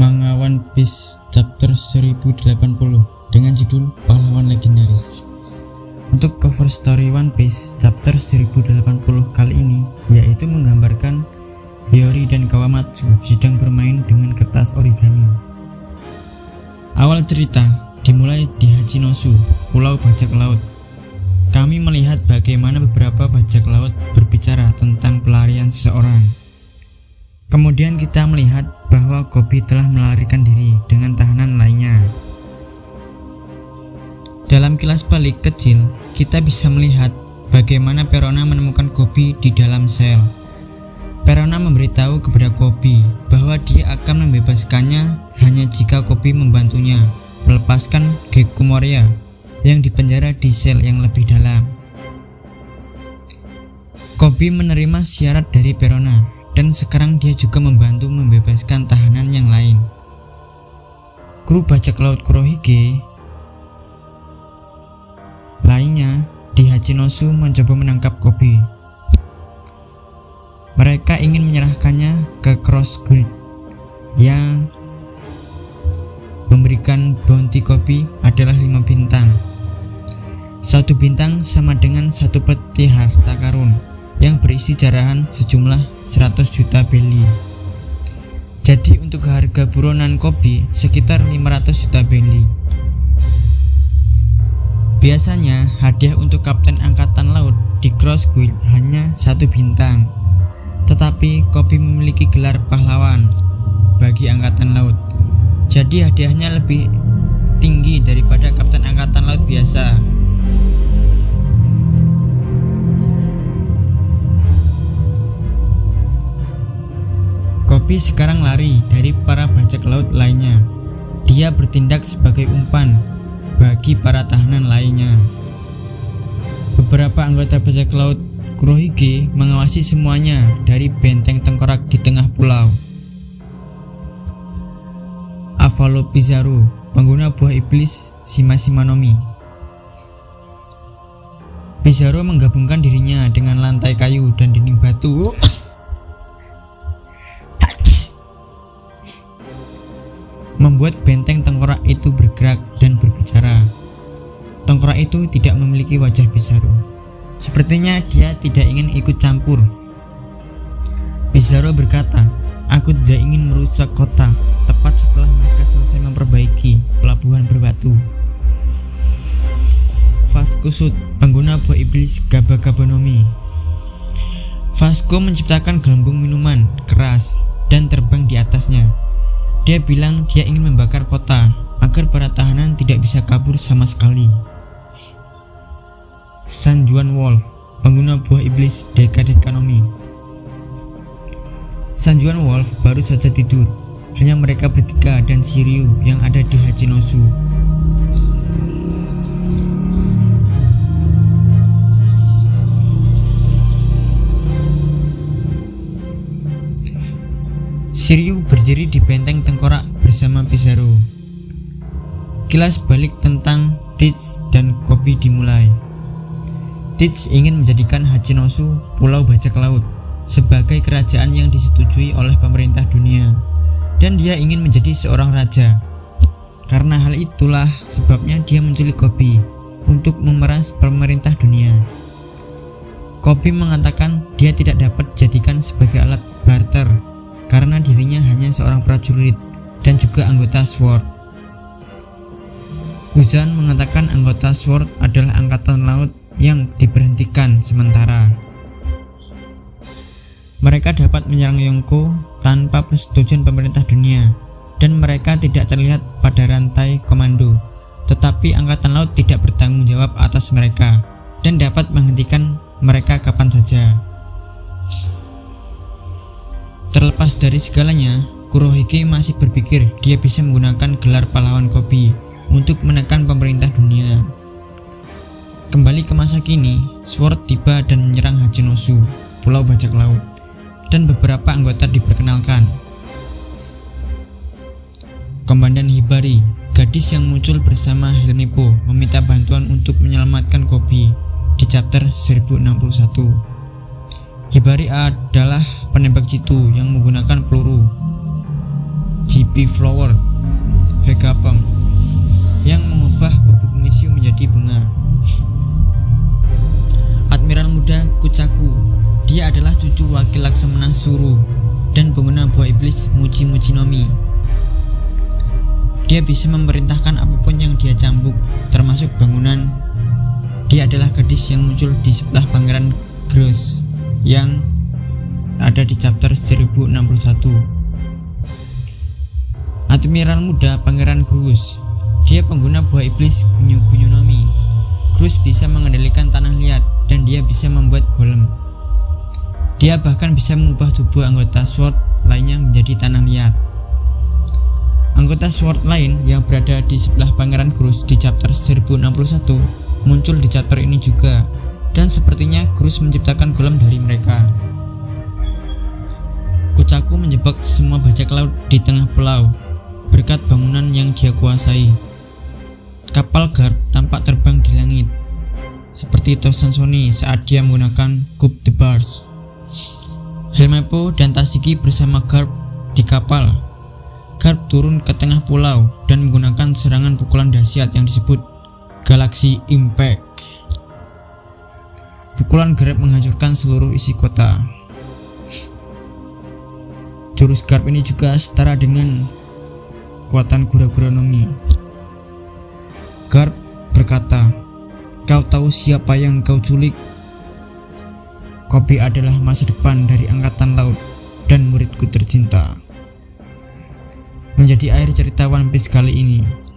manga One Piece chapter 1080 dengan judul Pahlawan Legendaris. Untuk cover story One Piece chapter 1080 kali ini yaitu menggambarkan Hiyori dan Kawamatsu sedang bermain dengan kertas origami. Awal cerita dimulai di Hachinosu, Pulau Bajak Laut. Kami melihat bagaimana beberapa bajak laut berbicara tentang pelarian seseorang. Kemudian kita melihat bahwa Koby telah melarikan diri dengan tahanan lainnya. Dalam kilas balik kecil, kita bisa melihat bagaimana Perona menemukan Koby di dalam sel. Perona memberitahu kepada Koby bahwa dia akan membebaskannya hanya jika Koby membantunya melepaskan Gekko Moria yang dipenjara di sel yang lebih dalam. Koby menerima syarat dari Perona dan sekarang dia juga membantu membebaskan tahanan yang lain. Kru bajak laut Kurohige lainnya di Hachinosu mencoba menangkap Koby. Mereka ingin menyerahkannya ke Cross Guild yang memberikan bounty Koby adalah 5 bintang. 1 bintang sama dengan 1 peti harta karun yang berisi jarahan sejumlah 100 juta beli. Jadi untuk harga buronan Koby sekitar 500 juta beli. Biasanya hadiah untuk kapten angkatan laut di Cross Guild hanya 1 bintang. Tetapi Koby memiliki gelar pahlawan bagi angkatan laut. Jadi hadiahnya lebih tinggi daripada kapten angkatan laut biasa. Koby sekarang lari dari para bajak laut lainnya. Dia bertindak sebagai umpan bagi para tahanan lainnya. Beberapa anggota bajak laut Kurohige mengawasi semuanya dari benteng tengkorak di tengah pulau. Avalo Pizarro, pengguna buah iblis Shima Shima no Mi. Pizarro menggabungkan dirinya dengan lantai kayu dan dinding batu. Membuat benteng tengkorak itu bergerak dan berbicara. Tengkorak itu tidak memiliki wajah Pizarro. Sepertinya dia tidak ingin ikut campur. Pizarro berkata, "Aku tidak ingin merusak kota tepat setelah mereka selesai memperbaiki pelabuhan berbatu." Vasco Sud, pengguna buah iblis Gaba Gaba no Mi. Vasco menciptakan gelembung minuman keras dan terbang di atasnya. Dia bilang dia ingin membakar kota agar para tahanan tidak bisa kabur sama sekali. San Juan Wolf, pengguna buah iblis Deka Deka no Mi. San Juan Wolf baru saja tidur. Hanya mereka bertiga dan Shiryu yang ada di Hachinosu. Shiryu berdiri di benteng tengkorak bersama Pizarro. Kilas balik tentang Teach dan Koby dimulai. Teach ingin menjadikan Hachinosu, Pulau Bajak Laut, sebagai kerajaan yang disetujui oleh pemerintah dunia, dan dia ingin menjadi seorang raja. Karena hal itulah sebabnya dia menculik Koby untuk memeras pemerintah dunia. Koby mengatakan dia tidak dapat dijadikan sebagai alat barter karena dirinya hanya seorang prajurit dan juga anggota SWORD. Kuzan mengatakan anggota SWORD adalah angkatan laut yang diberhentikan sementara. Mereka dapat menyerang Yonko tanpa persetujuan pemerintah dunia dan mereka tidak terlihat pada rantai komando. Tetapi angkatan laut tidak bertanggung jawab atas mereka dan dapat menghentikan mereka kapan saja. Terlepas dari segalanya, Kurohige masih berpikir dia bisa menggunakan gelar pahlawan Koby untuk menekan pemerintah dunia. Kembali ke masa kini, SWORD tiba dan menyerang Hachinosu, Pulau Bajak Laut, dan beberapa anggota diperkenalkan. Komandan Hibari, gadis yang muncul bersama Helmeppo, meminta bantuan untuk menyelamatkan Koby di chapter 1061. Hibari adalah penembak jitu yang menggunakan peluru. J.P. Flower Vegapunk yang mengubah bubuk mesium menjadi bunga. Admiral muda Kuchaku, dia adalah cucu wakil Laksamana Suru dan pengguna buah iblis Muji Muji no Mi. Dia bisa memerintahkan apapun yang dia cambuk, termasuk bangunan. Dia adalah gadis yang muncul di sebelah Pangeran Gross yang ada di chapter 1061. Admiral muda Pangeran Gross, dia pengguna buah iblis Gunyu Gunyu no Mi. Gross bisa mengendalikan tanah liat dan dia bisa membuat golem. Dia bahkan bisa mengubah tubuh anggota SWORD lainnya menjadi tanah liat. Anggota SWORD lain yang berada di sebelah Pangeran Gross di chapter 1061 muncul di chapter ini juga, dan sepertinya Gross menciptakan golem dari mereka. Kuchaku menjebak semua bajak laut di tengah pulau berkat bangunan yang dia kuasai. Kapal Garp tampak terbang di langit seperti Tosansoni saat dia menggunakan Coup de Barge. Helmeppo dan Tashigi bersama Garp di kapal. Garp turun ke tengah pulau dan menggunakan serangan pukulan dahsyat yang disebut Galaxy Impact. Pukulan Garp menghancurkan seluruh isi kota. Jurus Garp ini juga setara dengan kekuatan Gura-Gura no Mi. Garp berkata, "Kau tahu siapa yang kau culik? Kobe adalah masa depan dari angkatan laut dan muridku tercinta." Menjadi akhir cerita One Piece kali ini.